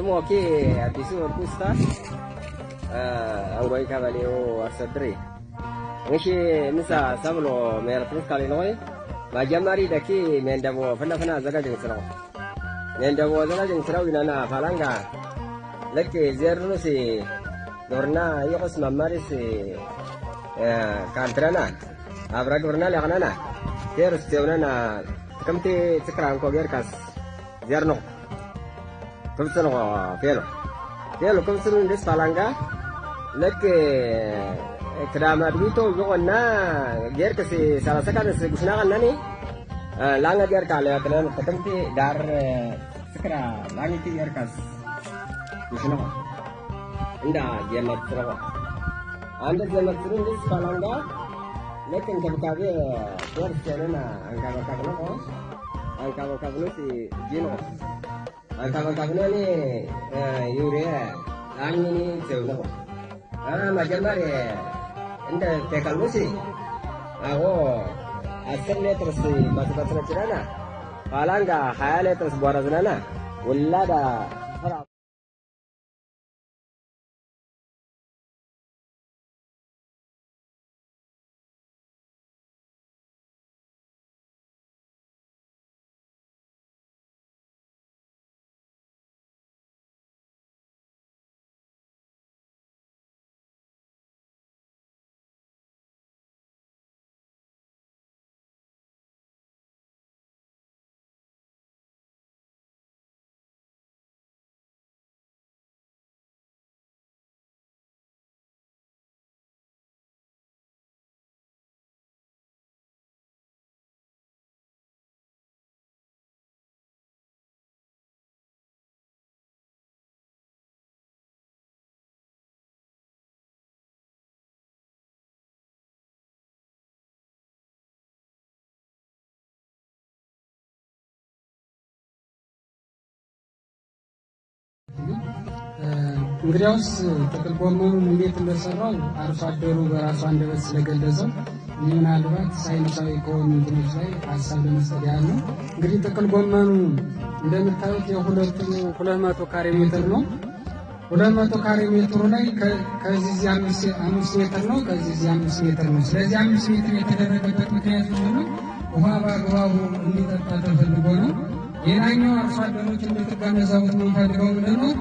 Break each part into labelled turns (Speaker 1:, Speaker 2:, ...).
Speaker 1: موكي أتيسو وركوستا أنغوي كاباليو أرسدري مشي نسا ساملو ميرتنس كالينوي ما جماري دكي من دبو فنا زكاة سراو من دبو زكاة سراو إننا فالانغا لك زيرنوسي دورنا يقص ممارسي كانترنا أبرا دورنا لغنانا تيرس تيوننا كمتي تكران كوغير كاس زيرنو كمسنو فيلو كمسنو ندس فالانغا لك كدامات ويتو يقولنا غير كسي سالسكان سيكوشنا غناني لانغا غير كالي كنان كمتي دار سكرا لانغي تي غير كاس كوشنا عند جنة سروا عند جنة سروا ندس فالانغا لكن كبكابي فورس جننا angka bakabno si Gino angka bakabno ni Yuria angin ni jauh macam mana anda tekal musi aku asalnya terus masuk cerana kalau enggak khayalnya terus buara zenana ulah dah
Speaker 2: እንግዲያውስ ጥቅል ጎመኑ እንዴት እንደሰራው አርሶ አደሩ በራሱ አንደበት ስለገለጸው ምናልባት ሳይንሳዊ ከሆኑ እንትኖች ላይ ሀሳብ ለመስጠት ያህል ነው። እንግዲህ ጥቅል ጎመኑ እንደምታዩት የሁለቱ 200 ካሬ ሜትር ነው። 200 ካሬ ሜትሩ ላይ ከዚህ 5 ሜትር ነው፣ ከዚህ 5 ሜትር ነው። ስለዚህ 5 ሜትር የተደረገበት ምክንያት ምንድነው? ውሃ በአግባቡ እንዲጠጣ ተፈልጎ ነው። ሌላኛው አርሶ አደሮች እንድትገነዘቡት የምንፈልገው ምንድነው?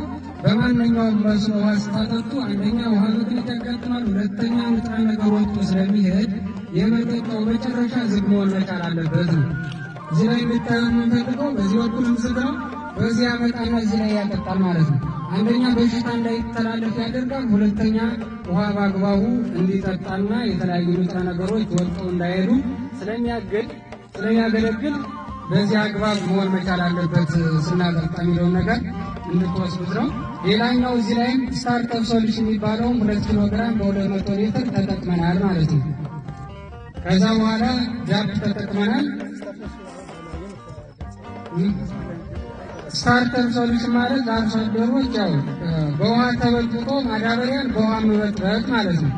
Speaker 2: በማንኛውም መስኖ ውሃ ስታጠጡ አንደኛ ውሃ ብክነት ያጋጥማል፣ ሁለተኛ ንጥረ ነገሮች ስለሚሄድ የመጠጫው መጨረሻ ዝግ መሆን መቻል አለበት ነው። እዚህ ላይ የምታየው የምንፈልገው በዚህ በኩል ዝግ ነው፣ በዚህ ያመጣና እዚህ ላይ ያጠጣል ማለት ነው። አንደኛ በሽታ እንዳይተላለፍ ያደርጋል፣ ሁለተኛ ውሃ በአግባቡ እንዲጠጣና የተለያዩ ንጥረ ነገሮች ወጥተው እንዳይሄዱ ስለሚያገለግል በዚህ አግባብ መሆን መቻል አለበት ስናጠጣ የሚለውን ነገር እንድትወስዱት ነው። ሌላኛው እዚህ ላይም ስታርተር ሶሉሽን የሚባለው 2 ኪሎ ግራም በ200 ሊትር ተጠቅመናል ማለት ነው። ከዛ በኋላ ጃፕ ተጠቅመናል። ስታርተር ሶሉሽን ማለት ለአርሶ አደሮች ያው በውሃ ተበጥብጦ ማዳበሪያን በውሃ መበጥበጥ ማለት ነው።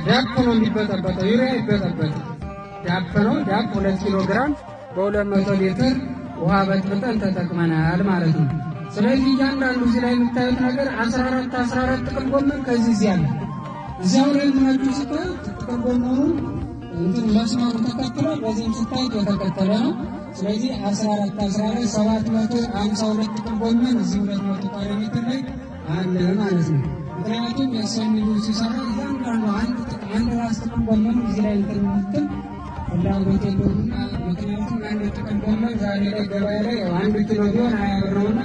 Speaker 2: ጃፕ ነው የሚበጠበጠው፣ ዩሪያ ይበጠበጥ ጃፕ ነው። ጃፕ 2 ኪሎ ግራም በ200 ሊትር ውሃ በጥብጠን ተጠቅመናል ማለት ነው። ስለዚህ እያንዳንዱ እዚህ ላይ የምታዩት ነገር 14 ጥቅል ጎመን ከዚህ ያለ እዚያው ላይ ምናቹ ስታዩት ጥቅል ጎመኑ እንትን መስመሩ ተከትሏል፣ በዚህም ስታዩት የተከተለ ነው። ስለዚህ 14 752 ጥቅል ጎመን እዚህ 200 ካሬ ሜትር ላይ አለ ማለት ነው። ምክንያቱም የሰሚሉ ሲሰራ እያንዳንዱ አንድ ራስ ጥቅል ጎመን እዚህ ላይ እንትን ፍላጎት የለውምና ምክንያቱም አንድ ጥቅል ጎመን ዛሬ ላይ ገበያ ላይ 1 ኪሎ ቢሆን 20 ብር ነውና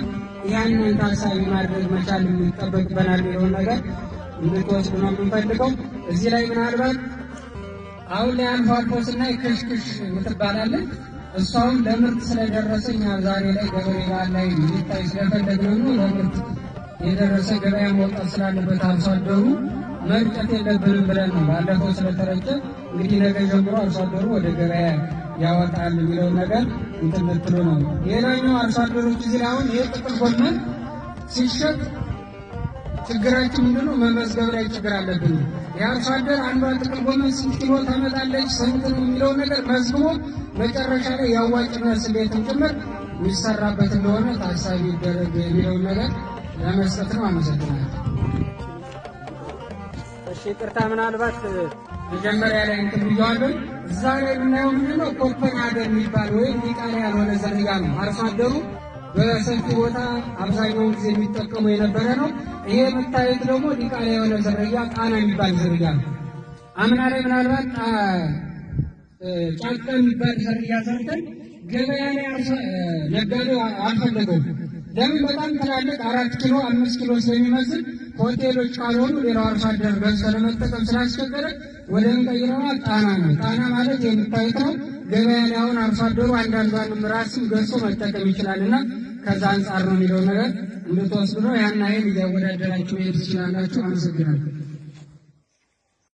Speaker 2: ያንን ታሳቢ ማድረግ መቻል የሚጠበቅብናል የሚለውን ነገር እንድትወስዱ ነው የምንፈልገው። እዚህ ላይ ምናልባት አሁን ላይ አልፎ ስናይ ክሽክሽ የምትባላለች እሷም ለምርት ስለደረሰኝ ዛሬ ላይ ገበሬ በዓል ላይ እንዲታይ ስለፈለግነው ነው። ለምርት የደረሰ ገበያ መውጣት ስላለበት አርሶ አደሩ መርጨት የለብንም ብለን ነው ባለፈው ስለተረጨ እንግዲህ ነገ ጀምሮ አርሶ አደሩ ወደ ገበያ ያወጣል የሚለው ነገር እንትን ልትሉ ነው። ሌላኛው አርሶ አደሮች እዚህ አሁን የጥቅል ጎመን ሲሸጥ ችግራችን ምንድነው? መመዝገብ ላይ ችግር አለብን። የአርሶ አደር አንዷ ጥቅል ጎመን ስንት ኪሎ ታመጣለች ስንት ነው የሚለው ነገር መዝግቦ መጨረሻ ላይ ያዋጭነት ስሌትን ጭምር የሚሰራበት እንደሆነ ታሳቢ ይደረግ የሚለውን ነገር ለመስጠት ነው። አመሰግናለሁ። እሺ ይቅርታ፣ ምናልባት መጀመሪያ ላይ እንትን ብያለሁ። እዛ ላይ የምናየው ምንድነው ኮፐንሃገን የሚባል ወይም ዲቃላ ያልሆነ ዝርያ ነው። አርሶ አደሩ በሰፊ ቦታ አብዛኛውን ጊዜ የሚጠቀሙ የነበረ ነው። ይሄ የምታዩት ደግሞ ዲቃላ የሆነ ዝርያ ጣና የሚባል ዝርያ ነው። አምና ላይ ምናልባት ጫቃ የሚባል ዝርያ ሰርተን ገበያ ላይ ነጋዴው አልፈለገውም። ለምን? በጣም ትላልቅ 4 ኪሎ 5 ኪሎ ስለሚመስል ሆቴሎች ካልሆኑ ሌላው አርሶ አደር ገዝቶ ለመጠቀም ስላስቸገረ ወደ እንቀይረዋ ጣና ነው። ጣና ማለት የምታዩት ነው። ገበያ ላይ አሁን አርሶ አደሩ አንዳንዷንም ራስም ገዝቶ መጠቀም ይችላልና ከዛ አንጻር ነው የሚለው ነገር እንድትወስዱ ነው። ያን አይል እያወዳደራችሁ መሄድ ትችላላችሁ። አመሰግናለሁ።